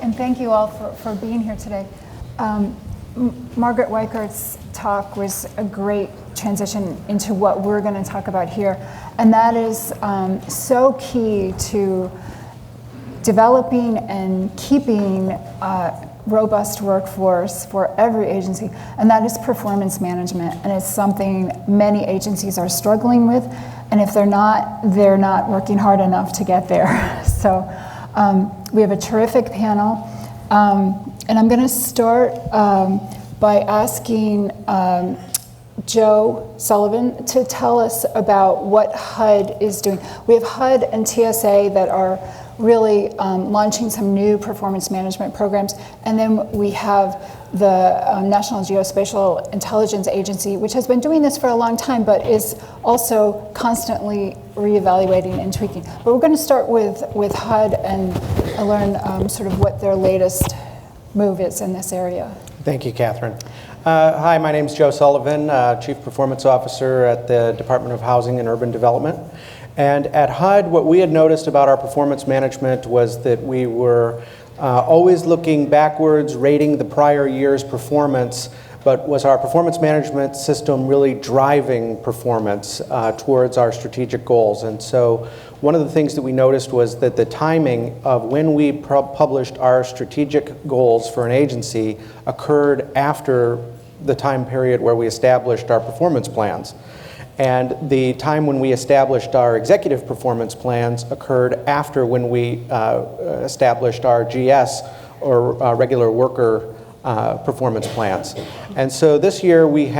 and thank you all for being here today. Margaret Weichert's talk was a great transition into what we're going to talk about here, and that is so key to developing and keeping a robust workforce for every agency, and that is performance management, and it's something many agencies are struggling with, and if they're not working hard enough to get there. So we have a terrific panel, and I'm going to start by asking Joe Sullivan to tell us about what HUD is doing. We have HUD and TSA that are really launching some new performance management programs, and then we have the National Geospatial-Intelligence Agency, which has been doing this for a long time, but is also constantly reevaluating and tweaking. But we're going to start with HUD and learn sort of what their latest move is in this area. Thank you, Catherine. Hi, my name is Joe Sullivan, Chief Performance Officer at the Department of Housing and Urban Development. And at HUD, what we had noticed about our performance management was that we were always looking backwards, rating the prior year's performance, but was our performance management system really driving performance towards our strategic goals? And so one of the things that we noticed was that the timing of when we published our strategic goals for an agency occurred after the time period where we established our performance plans. And the time when we established our executive performance plans occurred after when we established our GS, or regular worker performance plans. And so this year we've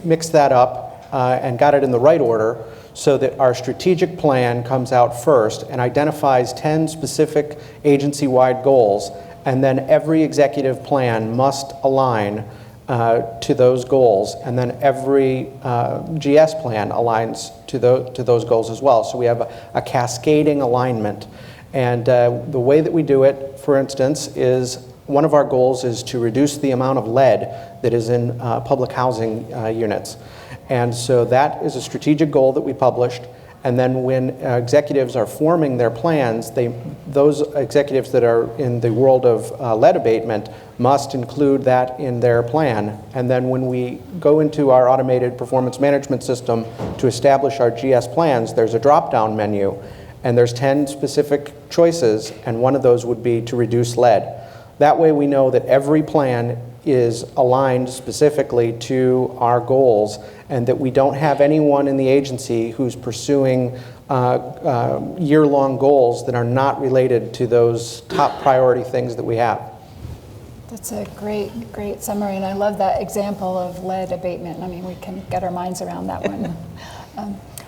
mixed that up and got it in the right order so that our strategic plan comes out first and identifies 10 specific agency-wide goals, and then every executive plan must align to those goals, and then every GS plan aligns to those goals as well. So we have a cascading alignment. And the way that we do it, for instance, is one of our goals is to reduce the amount of lead that is in public housing units. And so that is a strategic goal that we published. And then when executives are forming their plans, those executives that are in the world of lead abatement must include that in their plan. And then when we go into our automated performance management system to establish our GS plans, there's a drop-down menu, and there's 10 specific choices, and one of those would be to reduce lead. That way we know that every plan is aligned specifically to our goals, and that we don't have anyone in the agency who's pursuing year-long goals that are not related to those top priority things that we have. That's a great summary, and I love that example of lead abatement. I mean, we can get our minds around that one.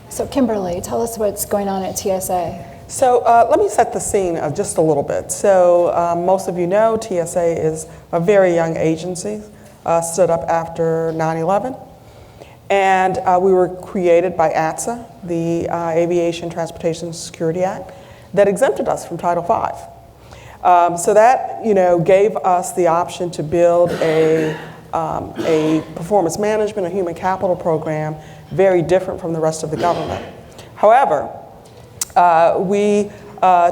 So Kimberly, tell us what's going on at TSA. So let me set the scene just a little bit. So most of you know TSA is a very young agency, stood up after 9/11. And we were created by ATSA, the Aviation Transportation Security Act, that exempted us from Title V. So that gave us the option to build a performance management, a human capital program, very different from the rest of the government. However, we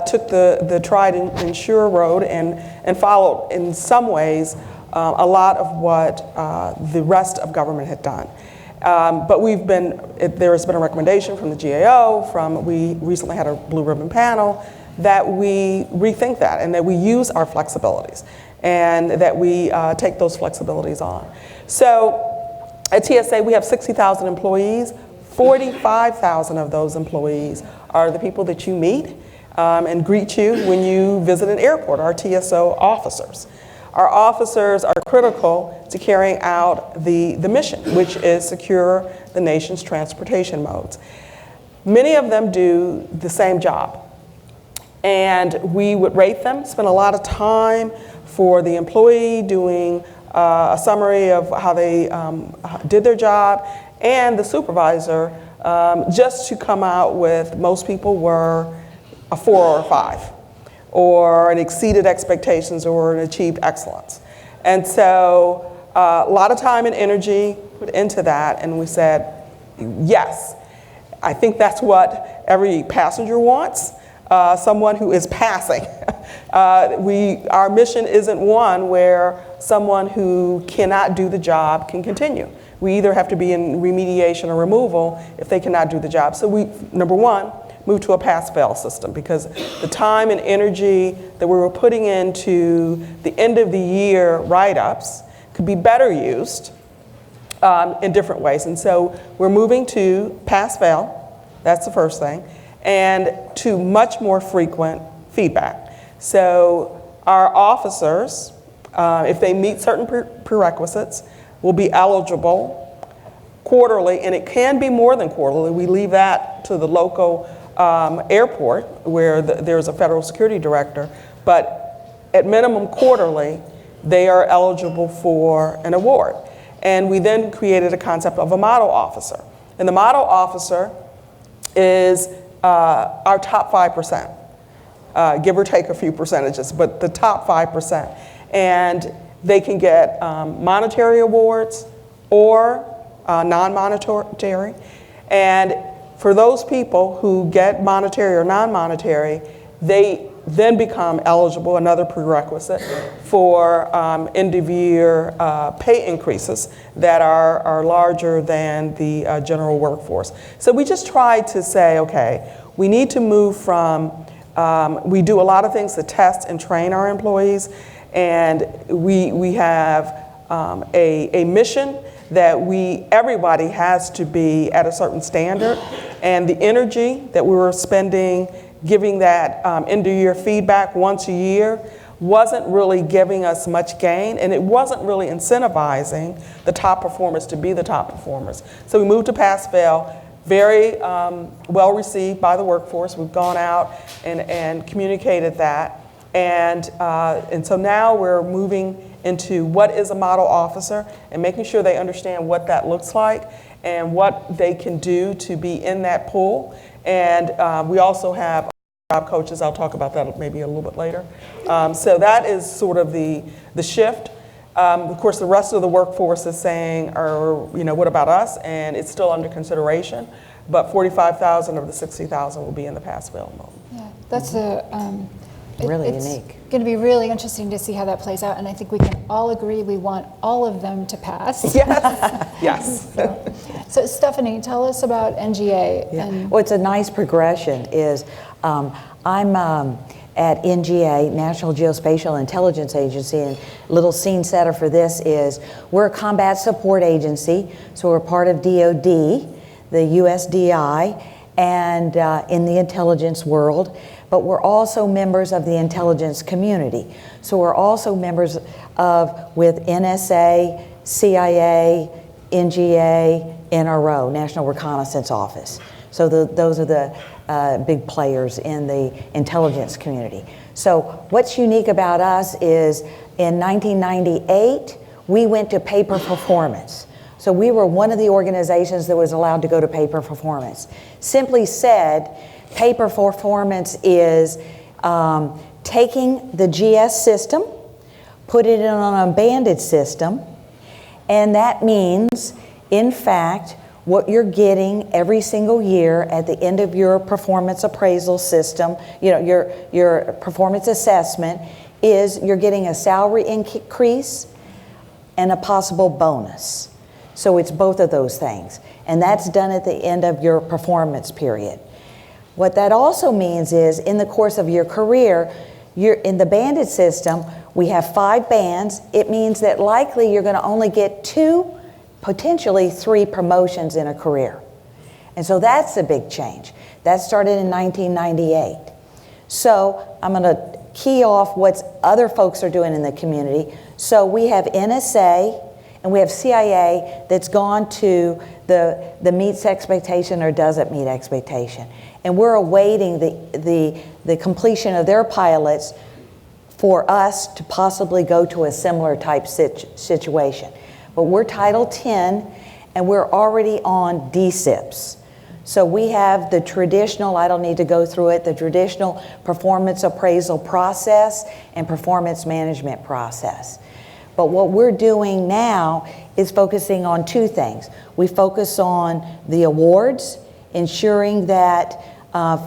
took the tried and sure road and followed, in some ways, a lot of what the rest of government had done. But there has been a recommendation from the GAO, we recently had a blue ribbon panel, that we rethink that and that we use our flexibilities and that we take those flexibilities on. So at TSA, we have 60,000 employees. 45,000 of those employees are the people that you meet and greet you when you visit an airport, our TSO officers. Our officers are critical to carrying out the mission, which is secure the nation's transportation modes. Many of them do the same job, and we would rate them, spend a lot of time for the employee doing a summary of how they did their job, and the supervisor, just to come out with, most people were a 4 or a 5, or an exceeded expectations or an achieved excellence. And so a lot of time and energy put into that, and we said, yes, I think that's what every passenger wants, someone who is passing Our mission isn't one where someone who cannot do the job can continue. We either have to be in remediation or removal if they cannot do the job. So we, number one, move to a pass-fail system, because the time and energy that we were putting into the end of the year write-ups could be better used in different ways. And so we're moving to pass-fail, that's the first thing, and to much more frequent feedback. So our officers, if they meet certain prerequisites, will be eligible quarterly, and it can be more than quarterly. We leave that to the local airport where there's a federal security director, but at minimum quarterly, they are eligible for an award. And we then created a concept of a model officer. And the model officer is our top 5%, give or take a few percentages, but the top 5%. And they can get monetary awards or non-monetary. And for those people who get monetary or non-monetary, they then become eligible, another prerequisite, for end-of-year pay increases that are larger than the general workforce. So we just tried to say, okay, we need to move from, we do a lot of things to test and train our employees, and we have a mission that everybody has to be at a certain standard, and the energy that we were spending giving that end-of-year feedback once a year wasn't really giving us much gain, and it wasn't really incentivizing the top performers to be the top performers. So we moved to pass-fail, very well received by the workforce. We've gone out and communicated that, and so now we're moving into what is a model officer and making sure they understand what that looks like and what they can do to be in that pool. And we also have job coaches. I'll talk about that maybe a little bit later. So that is sort of the shift. Of course, the rest of the workforce is saying, what about us? And it's still under consideration. But 45,000 of the 60,000 will be in the pass-fail mode. Yeah, that's really it's unique. Going to be really interesting to see how that plays out, and I think we can all agree we want all of them to pass. Yes. Yes. So Stephanie, tell us about NGA. Yeah. And What's a nice progression is I'm at NGA, National Geospatial-Intelligence Agency, and little scene setter for this is we're a combat support agency, so we're part of DOD, the USDI, and in the intelligence world, but we're also members of the intelligence community. So we're also members with NSA, CIA, NGA, NRO, National Reconnaissance Office. So those are the big players in the intelligence community. So what's unique about us is in 1998, we went to pay per performance. So we were one of the organizations that was allowed to go to pay per performance. Simply said, pay per performance is taking the GS system, put it on a banded system, and that means, in fact, what you're getting every single year at the end of your performance appraisal system, your performance assessment, is you're getting a salary increase and a possible bonus. So it's both of those things. And that's done at the end of your performance period. What that also means is in the course of your career, you're in the banded system, we have 5 bands. It means that likely you're going to only get 2, potentially 3 promotions in a career. And so that's a big change. That started in 1998. So I'm going to key off what other folks are doing in the community. So we have NSA and we have CIA that's gone to the meets expectation or doesn't meet expectation. And we're awaiting the completion of their pilots for us to possibly go to a similar type situation. But we're Title 10 and we're already on DSIPs. So we have the traditional, I don't need to go through it, the traditional performance appraisal process and performance management process. But what we're doing now is focusing on 2 things. We focus on the awards, ensuring that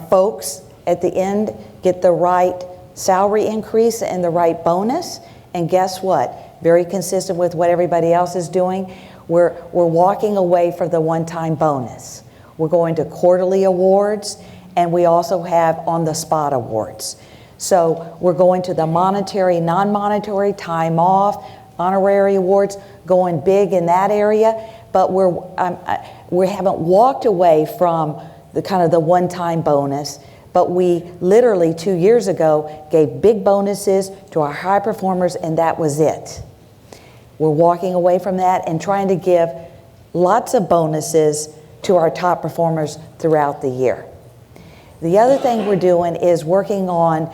folks at the end get the right salary increase and the right bonus. And guess what? Very consistent with what everybody else is doing. We're walking away from the one-time bonus. We're going to quarterly awards, and we also have on-the-spot awards. So we're going to the monetary, non-monetary, time off, honorary awards, going big in that area, but we haven't walked away from the kind of the one-time bonus, but we literally 2 years ago gave big bonuses to our high performers, and that was it. We're walking away from that and trying to give lots of bonuses to our top performers throughout the year. The other thing we're doing is working on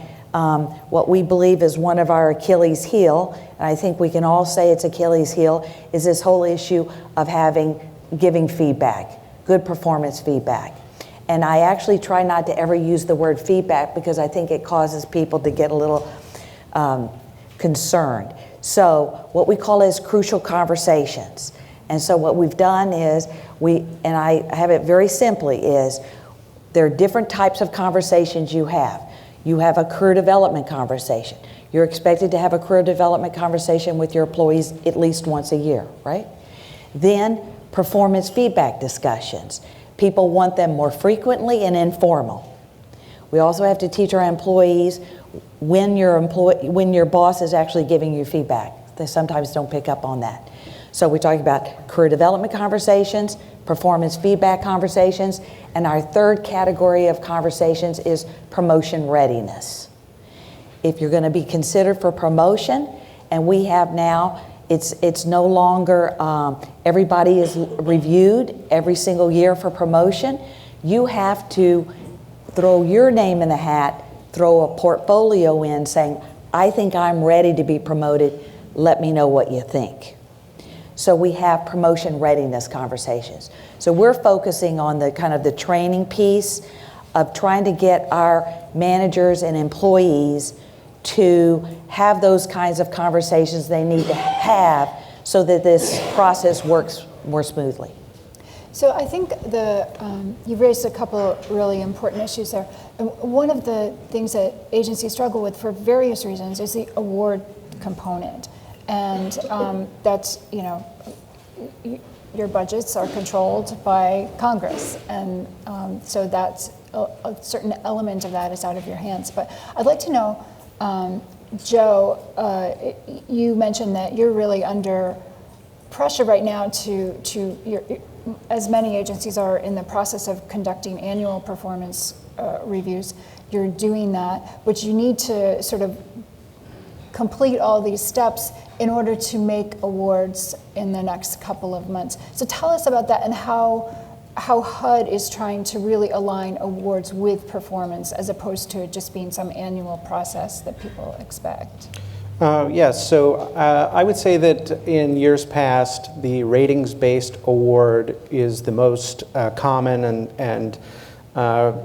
what we believe is one of our Achilles heel, and I think we can all say it's Achilles heel, is this whole issue of giving feedback, good performance feedback. And I actually try not to ever use the word feedback because I think it causes people to get a little concerned. So what we call is crucial conversations. And so what we've done is, and I have it very simply, is there are different types of conversations you have. You have a career development conversation. You're expected to have a career development conversation with your employees at least once a year, right? Then performance feedback discussions. People want them more frequently and informal. We also have to teach our employees when your boss is actually giving you feedback. They sometimes don't pick up on that. So we talk about career development conversations, performance feedback conversations, and our third category of conversations is promotion readiness. If you're going to be considered for promotion, and we have now, it's no longer everybody is reviewed every single year for promotion. You have to throw your name in the hat, throw a portfolio in saying, I think I'm ready to be promoted, let me know what you think. So we have promotion readiness conversations. So we're focusing on the kind of the training piece of trying to get our managers and employees to have those kinds of conversations they need to have so that this process works more smoothly. So I think you've raised a couple of really important issues there. And one of the things that agencies struggle with for various reasons is the award component. And that's, your budgets are controlled by Congress. And so that's a certain element of that is out of your hands. But I'd like to know, Joe, you mentioned that you're really under pressure right now as many agencies are in the process of conducting annual performance reviews. You're doing that, but you need to sort of complete all these steps in order to make awards in the next couple of months. So tell us about that and how HUD is trying to really align awards with performance as opposed to it just being some annual process that people expect. Yes, so I would say that in years past, the ratings-based award is the most common and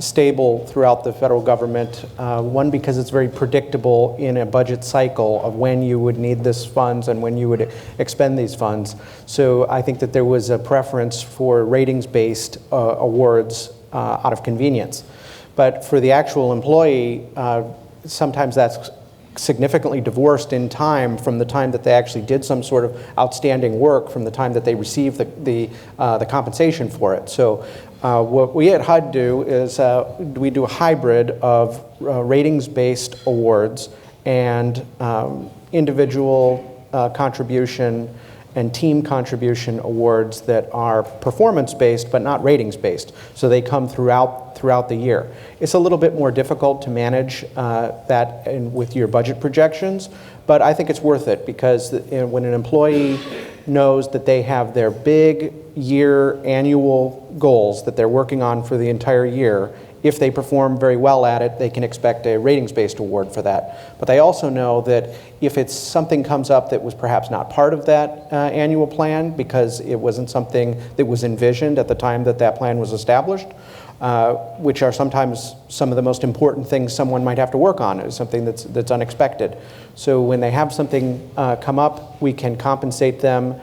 stable throughout the federal government. One, because it's very predictable in a budget cycle of when you would need this funds and when you would expend these funds. So I think that there was a preference for ratings-based awards out of convenience. But for the actual employee, sometimes that's significantly divorced in time from the time that they actually did some sort of outstanding work from the time that they received the compensation for it. So what we at HUD do is we do a hybrid of ratings-based awards and individual contribution and team contribution awards that are performance-based but not ratings-based. So they come throughout the year. It's a little bit more difficult to manage that with your budget projections, but I think it's worth it because when an employee knows that they have their big year annual goals that they're working on for the entire year, if they perform very well at it, they can expect a ratings-based award for that. But they also know that if it's something comes up that was perhaps not part of that annual plan because it wasn't something that was envisioned at the time that that plan was established, which are sometimes some of the most important things someone might have to work on, is something that's unexpected. So when they have something come up, we can compensate them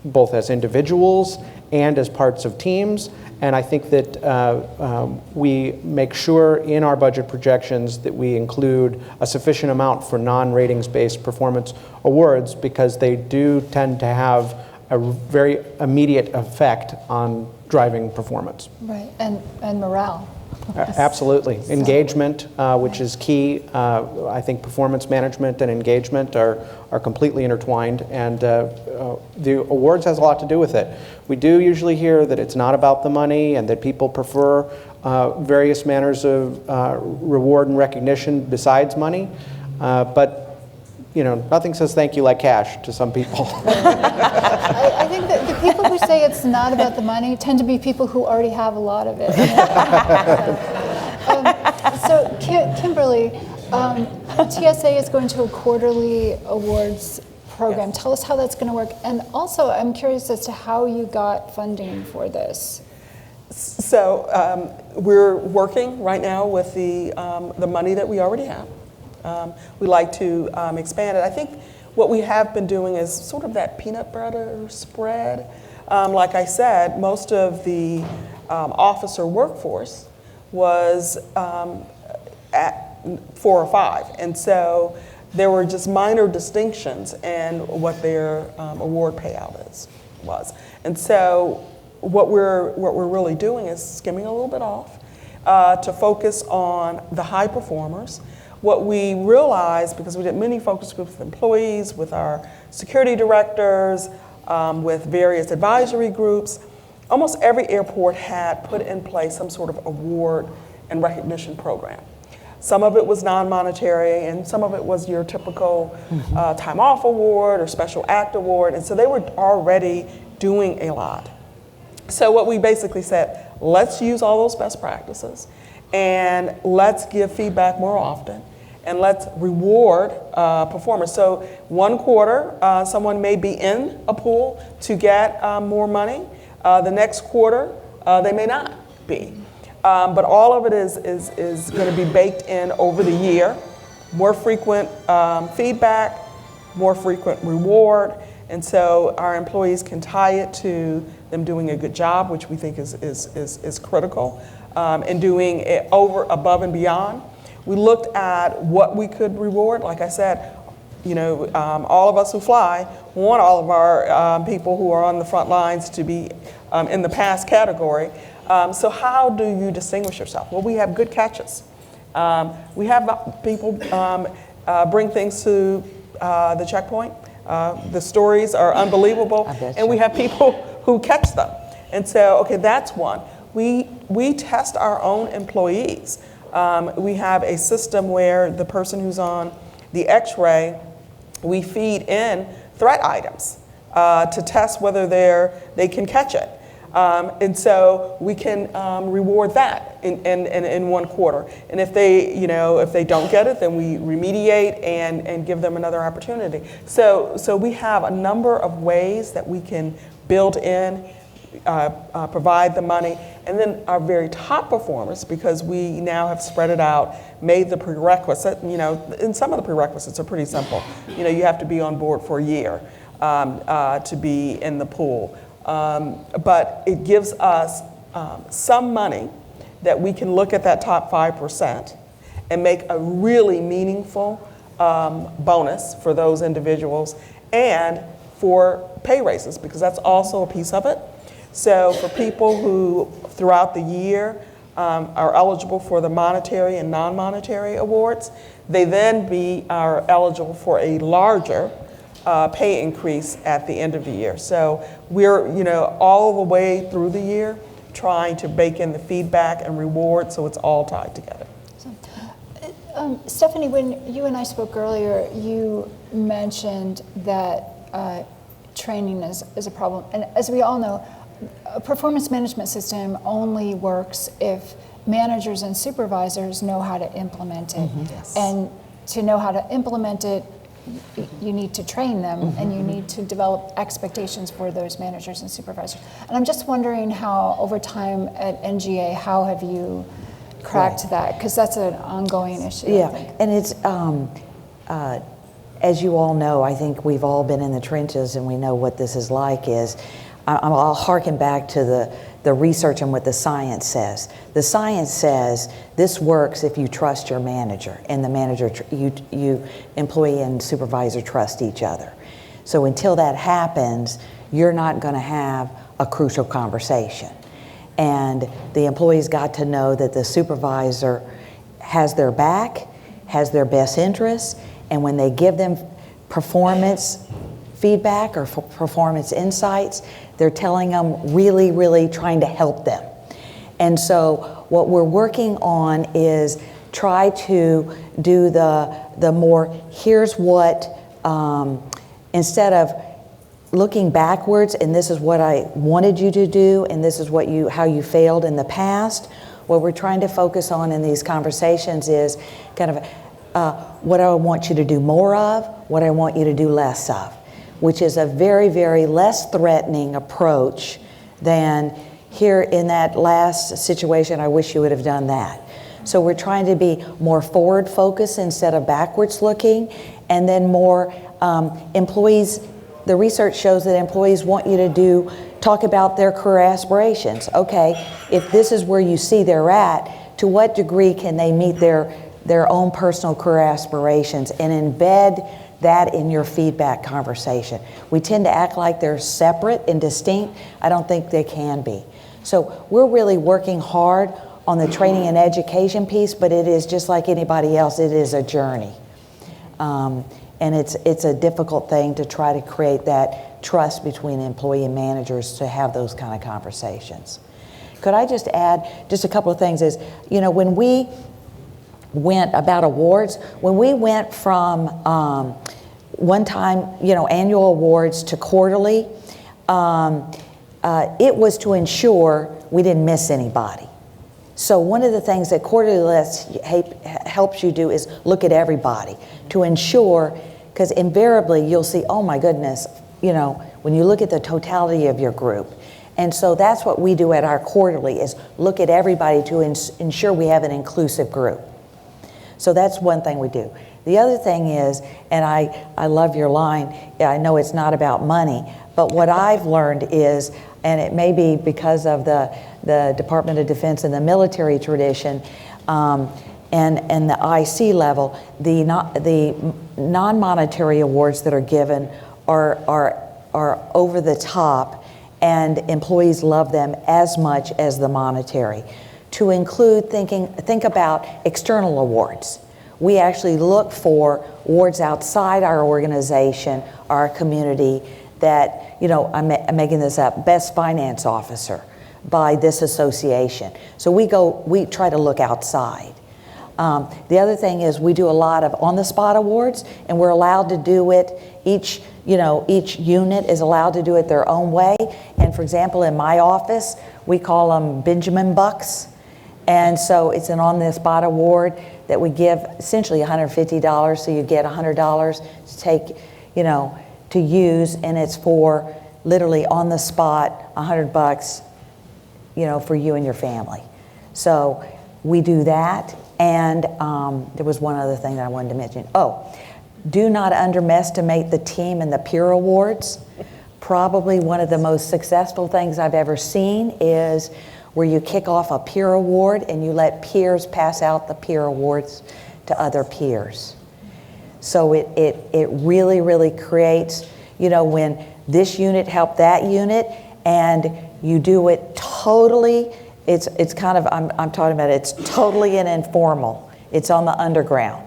both as individuals and as parts of teams, And I think that we make sure in our budget projections that we include a sufficient amount for non-ratings-based performance awards, because they do tend to have a very immediate effect on driving performance. Right, and morale. Absolutely. Engagement, which is key. I think performance management and engagement are completely intertwined, and the awards has a lot to do with it. We do usually hear that it's not about the money and that people prefer various manners of reward and recognition besides money, but you know, nothing says thank you like cash to some people. I think that the people who say it's not about the money tend to be people who already have a lot of it. So Kimberly, TSA is going to a quarterly awards program. Tell us how that's going to work. And also, I'm curious as to how you got funding for this. So we're working right now with the money that we already have. We like to expand it. I think what we have been doing is sort of that peanut butter spread. Like I said, most of the officer workforce was at 4 or 5, and so there were just minor distinctions in what their award payout was. And so what we're really doing is skimming a little bit off to focus on the high performers. What we realized, because we did many focus groups with employees, with our security directors, with various advisory groups, almost every airport had put in place some sort of award and recognition program. Some of it was non-monetary, and some of it was your typical time off award or special act award, and so they were already doing a lot. So what we basically said, let's use all those best practices, and let's give feedback more often, and let's reward performers. So 1 quarter, someone may be in a pool to get more money. The next quarter, they may not be. But all of it is going to be baked in over the year. More frequent feedback, more frequent reward, and so our employees can tie it to them doing a good job, which we think is critical, and doing it over, above, and beyond. We looked at what we could reward. Like I said, you know, all of us who fly want all of our people who are on the front lines to be in the pass category. So how do you distinguish yourself? Well, we have good catches. We have people bring things to the checkpoint. The stories are unbelievable, and we have people who catch them. And so, okay, that's one. We test our own employees. We have a system where the person who's on the X-ray, we feed in threat items to test whether they can catch it. And so we can reward that in 1 quarter. And if they don't get it, then we remediate and give them another opportunity. So we have a number of ways that we can build in, provide the money, and then our very top performers, because we now have spread it out, made the prerequisite, and some of the prerequisites are pretty simple. You have to be on board for a year to be in the pool. But it gives us some money that we can look at that top 5% and make a really meaningful bonus for those individuals, and for pay raises, because that's also a piece of it. So for people who throughout the year are eligible for the monetary and non-monetary awards, they then are eligible for a larger pay increase at the end of the year. So we're, all the way through the year trying to bake in the feedback and reward, so it's all tied together. Stephanie, when you and I spoke earlier, you mentioned that training is a problem. And as we all know, a performance management system only works if managers and supervisors know how to implement it. Mm-hmm. Yes. And to know how to implement it, you need to train them, mm-hmm. and you need to develop expectations for those managers and supervisors. And I'm just wondering how, over time at NGA, how have you cracked that? Because that's an ongoing issue. Yeah, I think. and it's, as you all know, I think we've all been in the trenches and we know what this is like. I'll harken back to the the research and what the science says. The science says this works if you trust your manager, and the manager, you employee and supervisor trust each other. So until that happens, you're not going to have a crucial conversation. And the employee's got to know that the supervisor has their back, has their best interests, and when they give them performance feedback or performance insights, they're telling them really, really trying to help them. And so what we're working on is try to do the more, here's what, instead of looking backwards, and this is what I wanted you to do, and this is how you failed in the past. What we're trying to focus on in these conversations is kind of what I want you to do more of, what I want you to do less of, which is a very, very less threatening approach than here in that last situation, I wish you would have done that. So we're trying to be more forward focused instead of backwards looking, and then more employees. The research shows that employees want you to talk about their career aspirations. Okay, if this is where you see they're at, to what degree can they meet their own personal career aspirations, and embed that in your feedback conversation. We tend to act like they're separate and distinct. I don't think they can be. So we're really working hard on the training and education piece, but it is just like anybody else, it is a journey. And it's a difficult thing to try to create that trust between employee and managers to have those kind of conversations. Could I just add just a couple of things is, when we went about awards, when we went from one time, annual awards to quarterly, it was to ensure we didn't miss anybody. So one of the things that quarterly lists helps you do is look at everybody to ensure, because invariably you'll see, oh my goodness, when you look at the totality of your group. And so that's what we do at our quarterly, is look at everybody to ensure we have an inclusive group. So that's one thing we do. The other thing is, and I love your line, I know it's not about money, but what I've learned is, and it may be because of the Department of Defense and the military tradition, and the IC level, the non-monetary awards that are given are over the top, and employees love them as much as the monetary. To include think about external awards. We actually look for awards outside our organization, our community, that, I'm making this up, best finance officer by this association. So we try to look outside. The other thing is we do a lot of on-the-spot awards, and we're allowed to do it, each unit is allowed to do it their own way. And for example, in my office, we call them Benjamin Bucks. And so it's an on-the-spot award that we give essentially $150, so you get $100 to take, to use, and it's for literally on the spot, $100, for you and your family. So we do that, and there was one other thing that I wanted to mention. Oh, do not underestimate the team and the peer awards. Probably one of the most successful things I've ever seen is where you kick off a peer award and you let peers pass out the peer awards to other peers. So it really, really creates, when this unit helped that unit, and you do it totally, it's kind of, I'm talking about it's totally and informal. It's on the underground.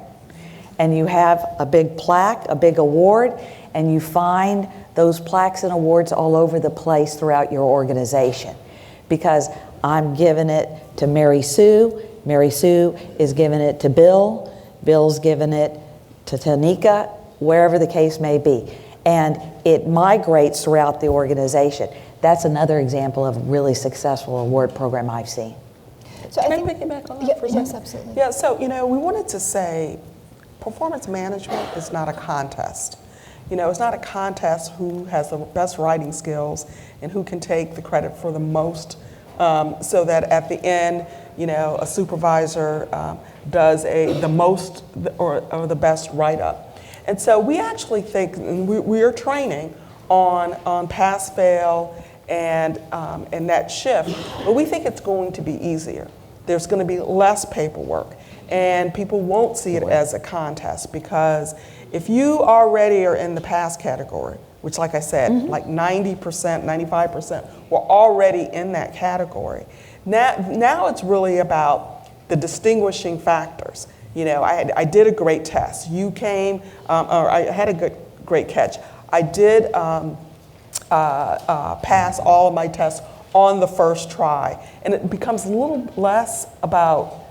And you have a big plaque, a big award, and you find those plaques and awards all over the place throughout your organization. Because I'm giving it to Mary Sue is giving it to Bill, Bill's giving it to Tanika, wherever the case may be. And it migrates throughout the organization. That's another example of a really successful award program I've seen. So Can I piggyback on that for a second? Yes, absolutely. Yeah, so, we wanted to say performance management is not a contest. It's not a contest who has the best writing skills and who can take the credit for the most, so that at the end, a supervisor does the most or the best write-up. And so we actually think, and we are training on pass-fail and that shift. But we think it's going to be easier. There's going to be less paperwork, and people won't see it as a contest, because if you already are in the pass category, which, like I said, like 90%, 95% were already in that category. Now it's really about the distinguishing factors. You know, I did a great test. You came, or I had a great catch. I did pass all of my tests on the first try. And it becomes a little less about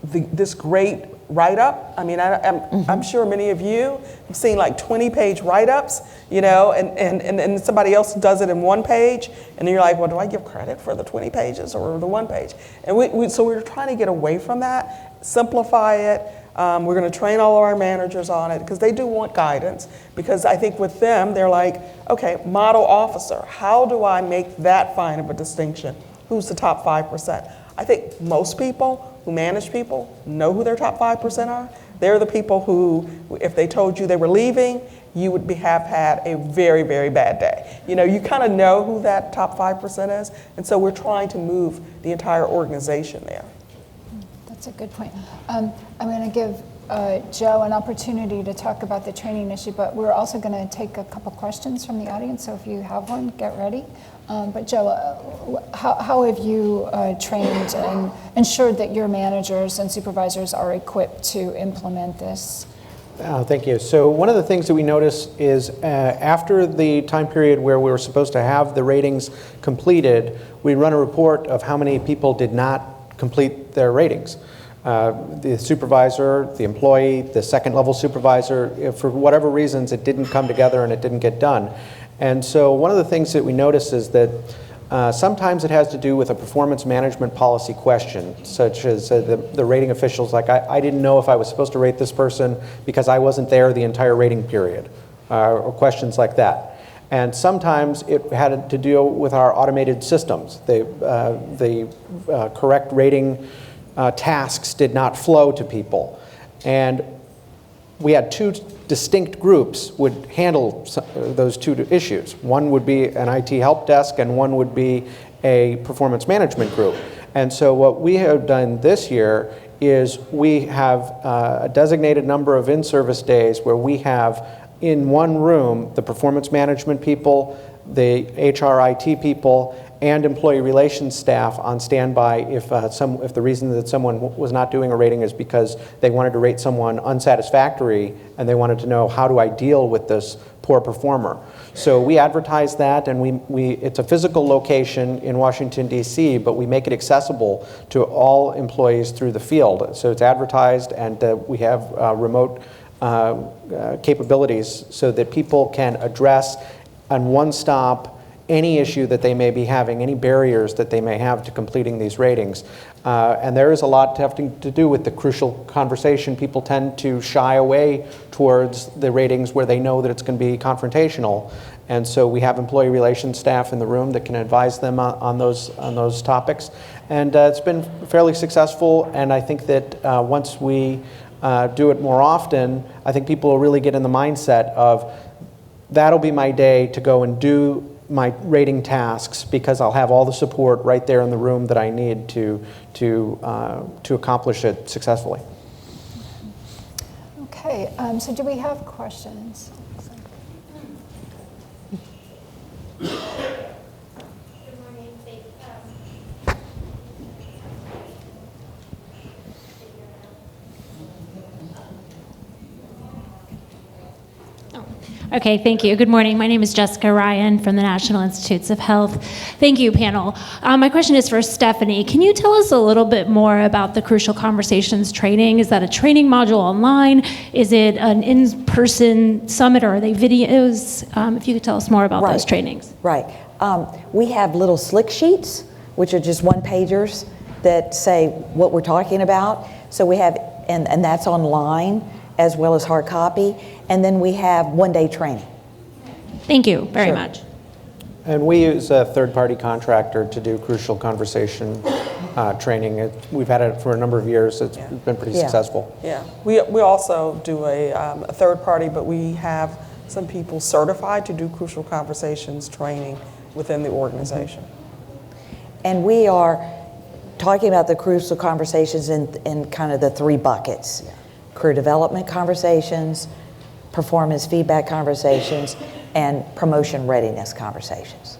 this great write-up. I mean, I'm sure many of you have seen like 20-page write-ups, you know, and somebody else does it in 1 page, and then you're like, well, do I give credit for the 20 pages or the 1 page? And so we're trying to get away from that, simplify it. We're going to train all of our managers on it, because they do want guidance, because I think with them, they're like, okay, model officer, how do I make that fine of a distinction? Who's the top 5%? I think most people who manage people know who their top 5% are. They're the people who, if they told you they were leaving, you would have had a very, very bad day. You know, you kind of know who that top 5% is, and so we're trying to move the entire organization there. That's a good point. I'm going to give Joe an opportunity to talk about the training issue, but we're also going to take a couple questions from the audience, so if you have one, get ready. But Joe, how have you trained and ensured that your managers and supervisors are equipped to implement this? Thank you. So one of the things that we notice is after the time period where we were supposed to have the ratings completed, we run a report of how many people did not complete their ratings. The supervisor, the employee, the second level supervisor, for whatever reasons, it didn't come together and it didn't get done. And so one of the things that we notice is that sometimes it has to do with a performance management policy question, such as the rating officials, like, I didn't know if I was supposed to rate this person because I wasn't there the entire rating period, or questions like that. And sometimes it had to deal with our automated systems. The correct rating tasks did not flow to people. And we had 2 distinct groups would handle those 2 issues. One would be an IT help desk, and one would be a performance management group. And so what we have done this year is we have a designated number of in-service days where we have in one room the performance management people, the HR IT people, and employee relations staff on standby if the reason that someone was not doing a rating is because they wanted to rate someone unsatisfactory and they wanted to know, how do I deal with this poor performer? So we advertise that, and it's a physical location in Washington, D.C., but we make it accessible to all employees through the field. So it's advertised, and we have remote capabilities so that people can address on one stop any issue that they may be having, any barriers that they may have to completing these ratings. And there is a lot having to do with the crucial conversation. People tend to shy away towards the ratings where they know that it's going to be confrontational. And so we have employee relations staff in the room that can advise them on those topics. And it's been fairly successful, and I think that once we do it more often, I think people will really get in the mindset of, that'll be my day to go and do my rating tasks, because I'll have all the support right there in the room that I need to accomplish it successfully. Okay, so do we have questions? Good morning. Okay, thank you. Good morning. My name is Jessica Ryan from the National Institutes of Health. Thank you, panel. My question is for Stephanie. Can you tell us a little bit more about the Crucial Conversations training? Is that a training module online? Is it an in-person summit, or are they videos? If you could tell us more about those trainings. Right. We have little slick sheets, which are just one-pagers that say what we're talking about. So we have, and that's online as well as hard copy. And then we have one-day training. Thank you very much. And we use a third-party contractor to do Crucial Conversation training. We've had it for a number of years. It's been pretty successful. Yeah, we also do a third party, but we have some people certified to do Crucial Conversations training within the organization. And we are talking about the crucial conversations in kind of the three buckets. Career development conversations, performance feedback conversations, and promotion readiness conversations.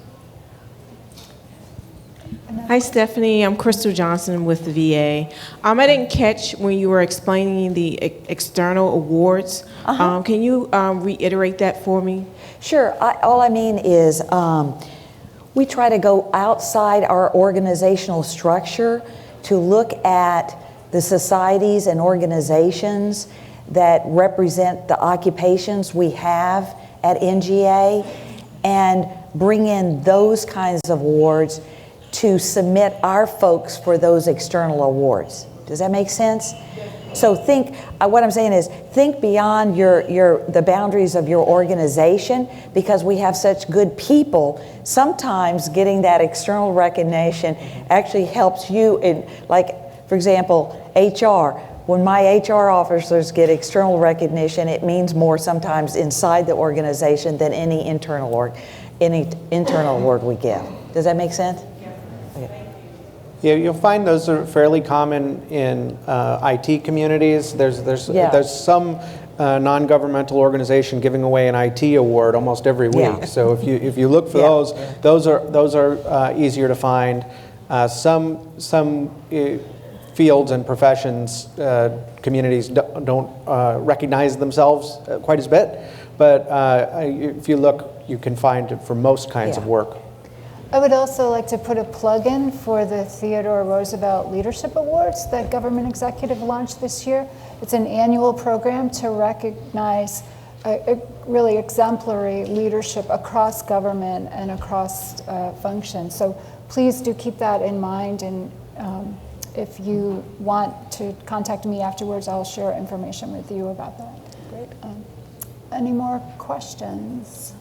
Hi, Stephanie. I'm Crystal Johnson with the VA. I didn't catch when you were explaining the external awards. Can you reiterate that for me? Sure. All I mean is we try to go outside our organizational structure to look at the societies and organizations that represent the occupations we have at NGA and bring in those kinds of awards to submit our folks for those external awards. Does that make sense? So think, what I'm saying is, think beyond the boundaries of your organization, because we have such good people. Sometimes getting that external recognition actually helps you in, like, for example, HR. When my HR officers get external recognition, it means more sometimes inside the organization than any internal award we give. Does that make sense? Yeah, you'll find those are fairly common in IT communities. There's some non-governmental organization giving away an IT award almost every week. Yeah. So if you look for those are easier to find. Some fields and professions, communities don't recognize themselves quite as bit, but if you look, you can find it for most kinds of work. I would also like to put a plug in for the Theodore Roosevelt Leadership Awards that Government Executive launched this year. It's an annual program to recognize a really exemplary leadership across government and across functions. So please do keep that in mind, and if you want to contact me afterwards, I'll share information with you about that. Great. Any more questions?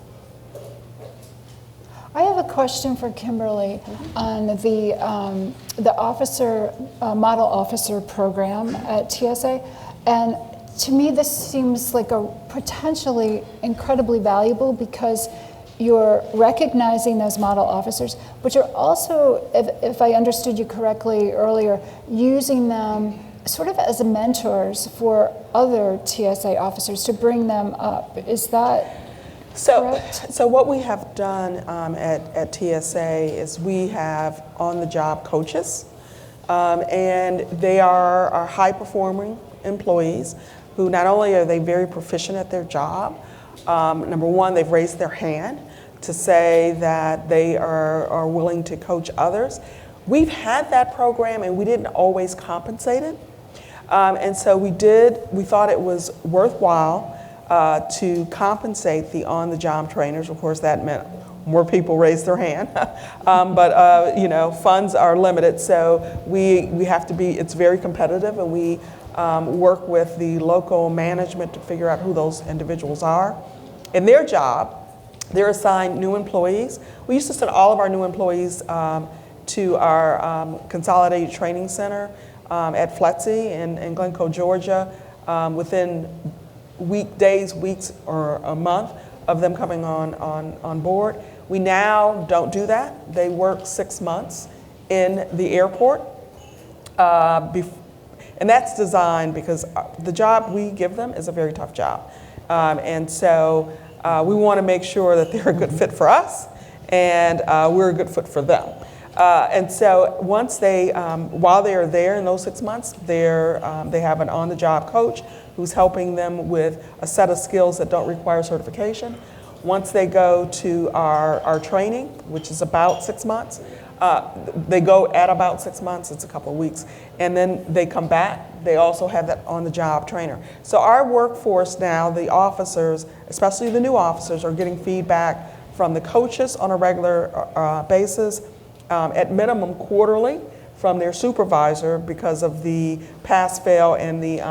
I have a question for Kimberly on the officer model officer program at TSA, and to me this seems like a potentially incredibly valuable because you're recognizing those model officers, but you're also, if I understood you correctly earlier, using them sort of as mentors for other TSA officers to bring them up. Is that correct? So what we have done at TSA is we have on-the-job coaches, and they are high-performing employees who not only are they very proficient at their job, number one, they've raised their hand to say that they are willing to coach others. We've had that program and we didn't always compensate it. And so we thought it was worthwhile to compensate the on-the-job trainers. Of course, that meant more people raised their hand, but funds are limited, so we have to be, it's very competitive, and we work with the local management to figure out who those individuals are. In their job, they're assigned new employees. We used to send all of our new employees to our Consolidated Training Center at FLETC in Glencoe, Georgia, within weeks, or a month of them coming on board. We now don't do that. They work 6 months in the airport. And that's designed because the job we give them is a very tough job. And so we want to make sure that they're a good fit for us and we're a good fit for them. And so once while they are there in those 6 months, they have an on-the-job coach who's helping them with a set of skills that don't require certification. Once they go to our training, which is about 6 months, they go at about 6 months, it's a couple of weeks, and then they come back. They also have that on-the-job trainer. So our workforce now, the officers, especially the new officers, are getting feedback from the coaches on a regular basis, at minimum quarterly, from their supervisor because of the pass-fail and the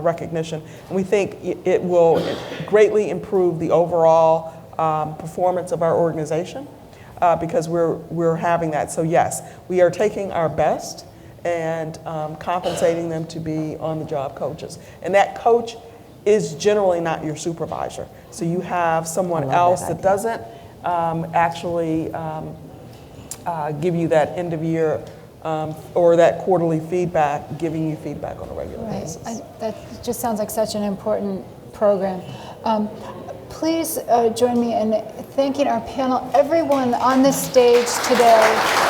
recognition. And we think it will greatly improve the overall performance of our organization because we're having that. So yes, we are taking our best and compensating them to be on-the-job coaches. And that coach is generally not your supervisor. So you have someone else that doesn't actually give you that end of year or that quarterly feedback, giving you feedback on a regular basis. That just sounds like such an important program. Please join me in thanking our panel, everyone on this stage today.